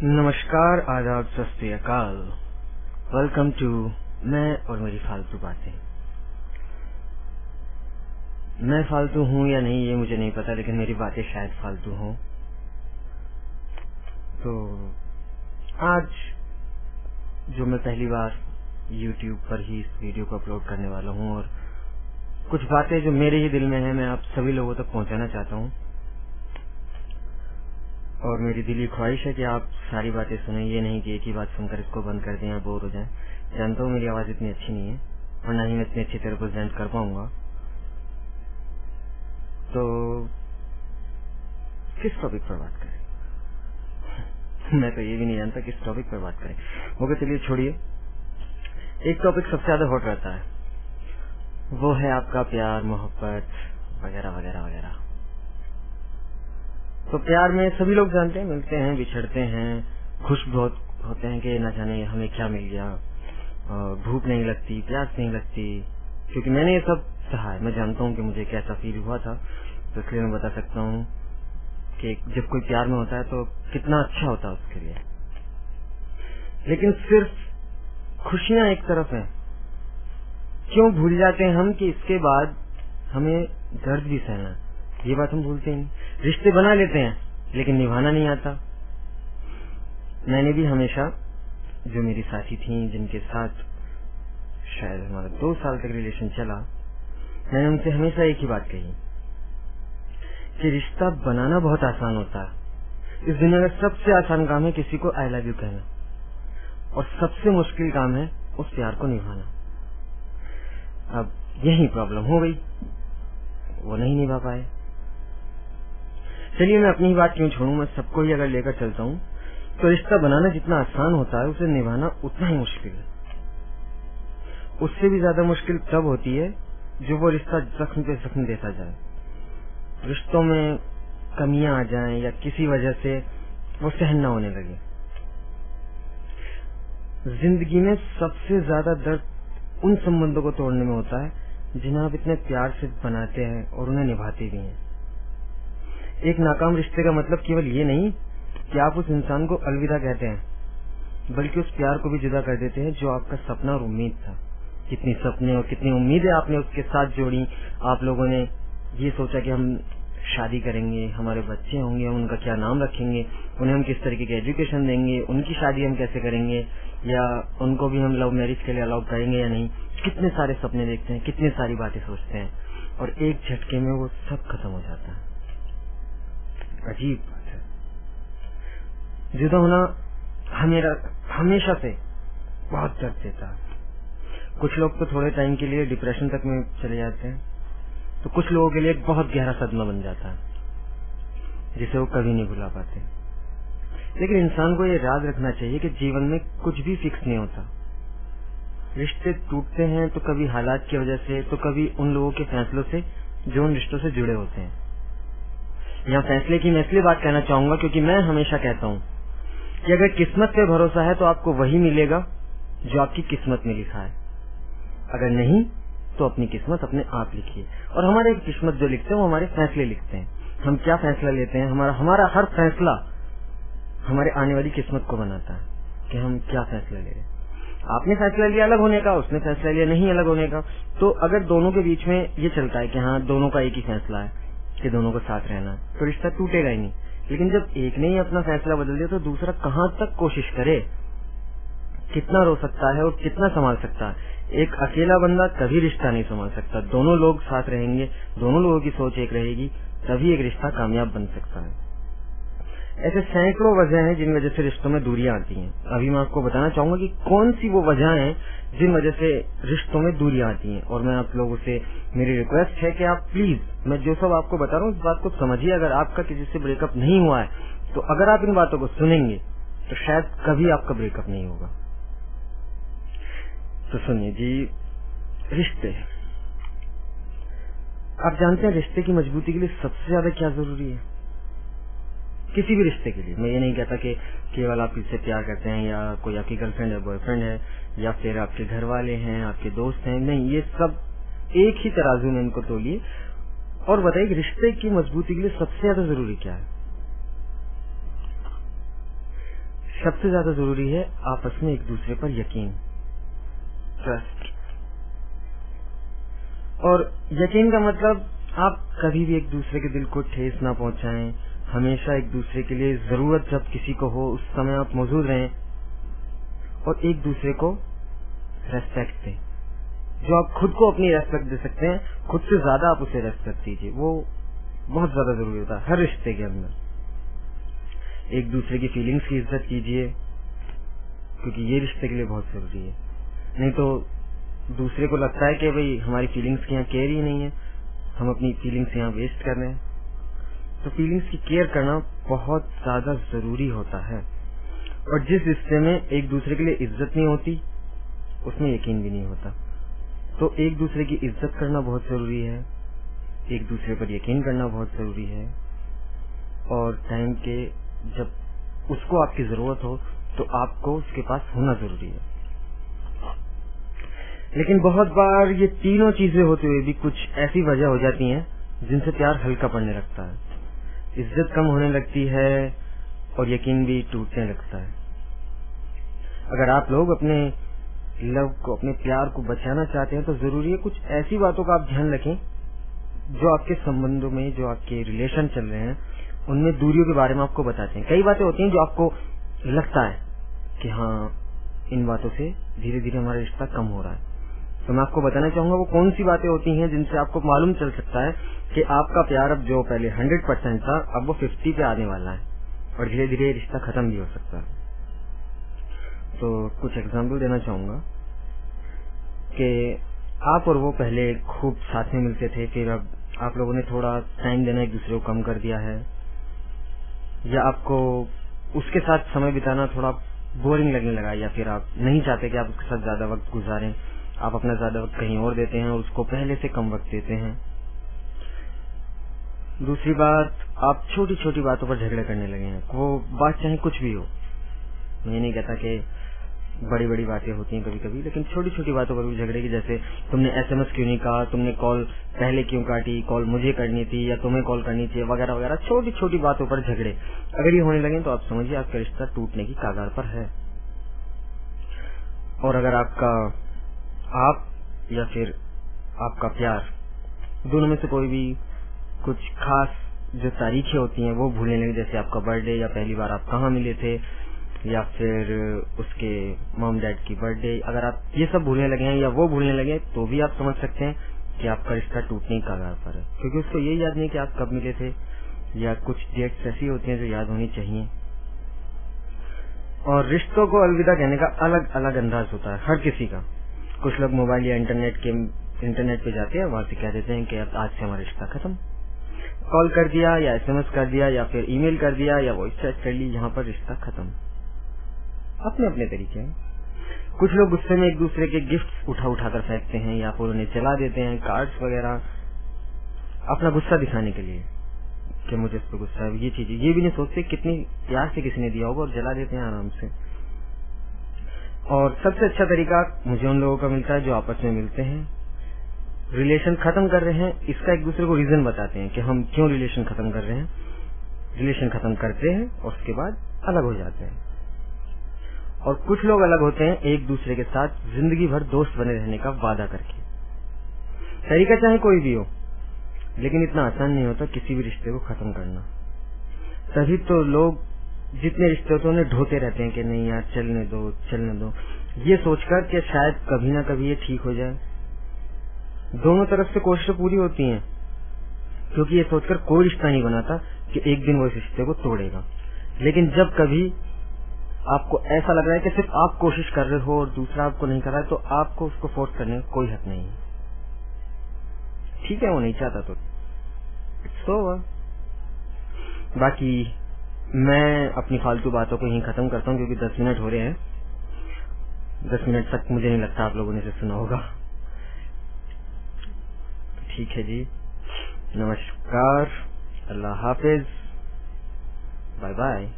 नमस्कार, आदाब, सत श्री अकाल। वेलकम टू मैं और मेरी फालतू बातें। मैं फालतू हूँ या नहीं ये मुझे नहीं पता, लेकिन मेरी बातें शायद फालतू हों। तो आज जो मैं पहली बार YouTube पर ही इस वीडियो को अपलोड करने वाला हूँ और कुछ बातें जो मेरे ही दिल में है मैं आप सभी लोगों तक पहुँचाना चाहता हूँ। और मेरी दिली ख्वाहिश है कि आप सारी बातें सुने, ये नहीं कि एक ही बात सुनकर इसको बंद कर दें या बोर हो जाएं। जानता हूँ मेरी आवाज इतनी अच्छी नहीं है और ना ही मैं इतनी अच्छी तरह प्रेजेंट कर पाऊंगा। तो किस टॉपिक पर बात करें? मैं तो ये भी नहीं जानता किस टॉपिक पर बात करें। ओके, चलिए छोड़िए। एक टॉपिक सबसे ज्यादा हॉट रहता है, वो है आपका प्यार, मोहब्बत वगैरह वगैरह वगैरह। तो प्यार में सभी लोग जानते हैं, मिलते हैं, बिछड़ते हैं, खुश बहुत होते हैं कि न जाने हमें क्या मिल गया, भूख नहीं लगती, प्यास नहीं लगती। क्योंकि मैंने ये सब सहा है, मैं जानता हूँ कि मुझे कैसा फील हुआ था, तो इसलिए मैं बता सकता हूँ कि जब कोई प्यार में होता है तो कितना अच्छा होता है उसके लिए। लेकिन सिर्फ खुशियां एक तरफ है, क्यों भूल जाते हैं हम कि इसके बाद हमें दर्द भी सहना है। ये बात हम भूलते हैं। रिश्ते बना लेते हैं लेकिन निभाना नहीं आता। मैंने भी हमेशा, जो मेरी साथी थी जिनके साथ शायद हमारा 2 साल तक रिलेशन चला, मैंने उनसे हमेशा एक ही बात कही कि रिश्ता बनाना बहुत आसान होता है। इस दुनिया का सबसे आसान काम है किसी को आई लव यू कहना, और सबसे मुश्किल काम है उस प्यार को निभाना। अब यही प्रॉब्लम हो गई, वो नहीं निभा पाए। चलिए मैं अपनी ही बात क्यों छोड़ूं, मैं सबको ही अगर लेकर चलता हूँ तो रिश्ता बनाना जितना आसान होता है उसे निभाना उतना ही मुश्किल है। उससे भी ज्यादा मुश्किल तब होती है जो वो रिश्ता जख्म पे जख्म देता जाए, रिश्तों में कमियां आ जाएं या किसी वजह से वो सहन न होने लगे। जिंदगी में सबसे ज्यादा दर्द उन संबंधों को तोड़ने में होता है जिन्हें आप इतने प्यार से बनाते हैं और उन्हें निभाते भी हैं। एक नाकाम रिश्ते का मतलब केवल ये नहीं कि आप उस इंसान को अलविदा कहते हैं, बल्कि उस प्यार को भी जुदा कर देते हैं जो आपका सपना और उम्मीद था। कितनी सपने और कितनी उम्मीदें आपने उसके साथ जोड़ी। आप लोगों ने ये सोचा कि हम शादी करेंगे, हमारे बच्चे होंगे, हम उनका क्या नाम रखेंगे, उन्हें हम किस तरीके की एजुकेशन देंगे, उनकी शादी हम कैसे करेंगे, या उनको भी हम लव मैरिज के लिए अलाउ करेंगे या नहीं। कितने सारे सपने देखते हैं, कितनी सारी बातें सोचते हैं, और एक झटके में वो सब खत्म हो जाता है। अजीब बात है। जुदा होना हमेशा से बहुत दर्द देता है। कुछ लोग तो थोड़े टाइम के लिए डिप्रेशन तक में चले जाते हैं, तो कुछ लोगों के लिए एक बहुत गहरा सदमा बन जाता है जिसे वो कभी नहीं भुला पाते। लेकिन इंसान को ये याद रखना चाहिए कि जीवन में कुछ भी फिक्स नहीं होता। रिश्ते टूटते हैं तो कभी हालात की वजह से, तो कभी उन लोगों के फैसलों से जो उन रिश्तों से जुड़े होते हैं। यहाँ फैसले की मैं इसलिए बात कहना चाहूंगा क्योंकि मैं हमेशा कहता हूँ कि अगर किस्मत पे भरोसा है तो आपको वही मिलेगा जो आपकी किस्मत में लिखा है। अगर नहीं तो अपनी किस्मत अपने आप लिखिए। और हमारे किस्मत जो लिखते हैं वो हमारे फैसले लिखते हैं। हम क्या फैसला लेते हैं, हमारा हर फैसला हमारे आने वाली किस्मत को बनाता है कि हम क्या फैसला ले रहे हैं। आपने फैसला लिया अलग होने का, उसने फैसला लिया नहीं अलग होने का, तो अगर दोनों के बीच में ये चलता है कि हाँ दोनों का एक ही फैसला है कि दोनों को साथ रहना, तो रिश्ता टूटेगा ही नहीं। लेकिन जब एक ने ही अपना फैसला बदल दिया तो दूसरा कहाँ तक कोशिश करे, कितना रो सकता है और कितना संभाल सकता है। एक अकेला बंदा कभी रिश्ता नहीं संभाल सकता। दोनों लोग साथ रहेंगे, दोनों लोगों की सोच एक रहेगी, तभी एक रिश्ता कामयाब बन सकता है। ऐसे सैकड़ों वजह हैं जिन वजह से रिश्तों में दूरियां आती हैं। अभी मैं आपको बताना चाहूंगा कि कौन सी वो वजह हैं जिन वजह से रिश्तों में दूरियां आती हैं। और मैं आप लोगों से मेरी रिक्वेस्ट है कि आप प्लीज, मैं जो सब आपको बता रहा हूँ इस बात को समझिए। अगर आपका किसी से ब्रेकअप नहीं हुआ है तो अगर आप इन बातों को सुनेंगे तो शायद कभी आपका ब्रेकअप नहीं होगा। तो सुनिए जी, रिश्ते, आप जानते हैं रिश्ते की मजबूती के लिए सबसे ज्यादा क्या जरूरी है? किसी भी रिश्ते के लिए, मैं ये नहीं कहता कि केवल आप किससे प्यार करते हैं या कोई आपकी गर्लफ्रेंड है, बॉयफ्रेंड है, या फिर आपके घर वाले हैं, आपके दोस्त हैं, नहीं, ये सब एक ही तराजू में इनको तोलिए और बताइए रिश्ते की मजबूती के लिए सबसे ज्यादा जरूरी क्या है? सबसे ज्यादा जरूरी है आपस में एक दूसरे पर यकीन, ट्रस्ट। और यकीन का मतलब आप कभी भी एक दूसरे के दिल को ठेस ना पहुंचाएं, हमेशा एक दूसरे के लिए जरूरत जब किसी को हो उस समय आप मौजूद रहें, और एक दूसरे को रेस्पेक्ट दें। जो आप खुद को अपनी रेस्पेक्ट दे सकते हैं, खुद से ज्यादा आप उसे रेस्पेक्ट दीजिए, वो बहुत ज्यादा जरूरी होता है हर रिश्ते के अंदर। एक दूसरे की फीलिंग्स की इज्जत कीजिए, क्योंकि ये रिश्ते के लिए बहुत जरूरी है। नहीं तो दूसरे को लगता है कि भाई हमारी फीलिंग्स की यहाँ केयर ही नहीं है, हम अपनी फीलिंग्स यहाँ वेस्ट कर रहे हैं। तो फीलिंग्स की केयर करना बहुत ज्यादा जरूरी होता है। और जिस रिश्ते में एक दूसरे के लिए इज्जत नहीं होती उसमें यकीन भी नहीं होता। तो एक दूसरे की इज्जत करना बहुत जरूरी है, एक दूसरे पर यकीन करना बहुत जरूरी है, और टाइम के जब उसको आपकी जरूरत हो तो आपको उसके पास होना जरूरी है। लेकिन बहुत बार ये तीनों चीजें होते हुए भी कुछ ऐसी वजह हो जाती हैं जिनसे प्यार हल्का पड़ने लगता है, इज्जत कम होने लगती है और यकीन भी टूटने लगता है। अगर आप लोग अपने लव को, अपने प्यार को बचाना चाहते हैं तो जरूरी है कुछ ऐसी बातों का आप ध्यान रखें जो आपके संबंधों में, जो आपके रिलेशन चल रहे हैं उनमें दूरियों के बारे में आपको बताते हैं। कई बातें होती हैं जो आपको लगता है कि हाँ इन बातों से धीरे धीरे हमारा रिश्ता कम हो रहा है, तो मैं आपको बताना चाहूंगा वो कौन सी बातें होती हैं जिनसे आपको मालूम चल सकता है कि आपका प्यार अब जो पहले 100% था अब वो 50 पे आने वाला है और धीरे धीरे रिश्ता खत्म भी हो सकता है। तो कुछ एग्जाम्पल देना चाहूंगा कि आप और वो पहले खूब साथ में मिलते थे, फिर अब आप लोगों ने थोड़ा टाइम देना एक दूसरे को कम कर दिया है, या आपको उसके साथ समय बिताना थोड़ा बोरिंग लगने लगा, या फिर आप नहीं चाहते कि आप उसके साथ ज्यादा वक्त गुजारें, आप अपना ज्यादा वक्त कहीं और देते हैं और उसको पहले से कम वक्त देते हैं। दूसरी बात, आप छोटी छोटी बातों पर झगड़े करने लगे हैं। वो बात चाहे कुछ भी हो, मैं नहीं कहता कि बड़ी बड़ी बातें होती हैं कभी कभी, लेकिन छोटी छोटी बातों पर भी झगड़े की, जैसे तुमने एसएमएस क्यों नहीं कहा, तुमने कॉल पहले क्यों काटी, कॉल मुझे करनी थी या तुम्हें कॉल करनी चाहिए, वगैरह वगैरह छोटी छोटी बातों पर झगड़े अगर ये होने लगे तो आप समझिए आपका रिश्ता टूटने की कगार पर है। और अगर आप या फिर आपका प्यार, दोनों में से कोई भी कुछ खास जो तारीखें होती हैं वो भूलने लगे, जैसे आपका बर्थडे, या पहली बार आप कहाँ मिले थे, या फिर उसके मॉम डैड की बर्थडे, अगर आप ये सब भूलने लगे हैं या वो भूलने लगे तो भी आप समझ सकते हैं कि आपका रिश्ता टूटने की कगार पर है, क्योंकि उसको ये याद नहीं कि आप कब मिले थे, या कुछ डेट्स ऐसी होती हैं जो याद होनी चाहिए। और रिश्तों को अलविदा कहने का अलग अलग अंदाज होता है हर किसी का। कुछ लोग मोबाइल या इंटरनेट पे जाते हैं, वहां से कह देते हैं कि अब आज से हमारा रिश्ता खत्म, कॉल कर दिया या एसएमएस कर दिया या फिर ईमेल कर दिया या वॉइस चैट कर ली, यहाँ पर रिश्ता खत्म। अपने अपने तरीके हैं। कुछ लोग गुस्से में एक दूसरे के गिफ्ट उठा कर फेंकते हैं या फिर उन्हें जला देते हैं, कार्ड्स वगैरह, अपना गुस्सा दिखाने के लिए कि मुझे इस पर गुस्सा है। ये चीजें ये भी नहीं सोचते कितनी प्यार से किसी ने दिया होगा और जला देते हैं आराम से। और सबसे अच्छा तरीका मुझे उन लोगों का मिलता है जो आपस में मिलते हैं, रिलेशन खत्म कर रहे हैं, इसका एक दूसरे को रीजन बताते हैं कि हम क्यों रिलेशन खत्म कर रहे हैं, रिलेशन खत्म करते हैं और उसके बाद अलग हो जाते हैं। और कुछ लोग अलग होते हैं एक दूसरे के साथ जिंदगी भर दोस्त बने रहने का वादा करके। तरीका चाहे कोई भी हो, लेकिन इतना आसान नहीं होता किसी भी रिश्ते को खत्म करना। तभी तो लोग जितने रिश्ते होते हैं उन्हें ढोते रहते हैं कि नहीं यार चलने दो, ये सोचकर कि शायद कभी ना कभी ये ठीक हो जाए। दोनों तरफ से कोशिशें पूरी होती हैं, क्योंकि ये सोचकर कोई रिश्ता नहीं बनाता कि एक दिन वो इस रिश्ते को तोड़ेगा। लेकिन जब कभी आपको ऐसा लग रहा है कि सिर्फ आप कोशिश कर रहे हो और दूसरा आपको नहीं कर रहा है, तो आपको उसको फोर्स करने का कोई हक नहीं है। ठीक है, वो नहीं चाहता तो इट्स ओवर। बाकी मैं अपनी फालतू बातों को यहीं खत्म करता हूँ, क्योंकि 10 मिनट हो रहे हैं। 10 मिनट तक मुझे नहीं लगता आप लोगों ने इसे सुना होगा। ठीक है जी, नमस्कार, अल्लाह हाफिज, बाय बाय।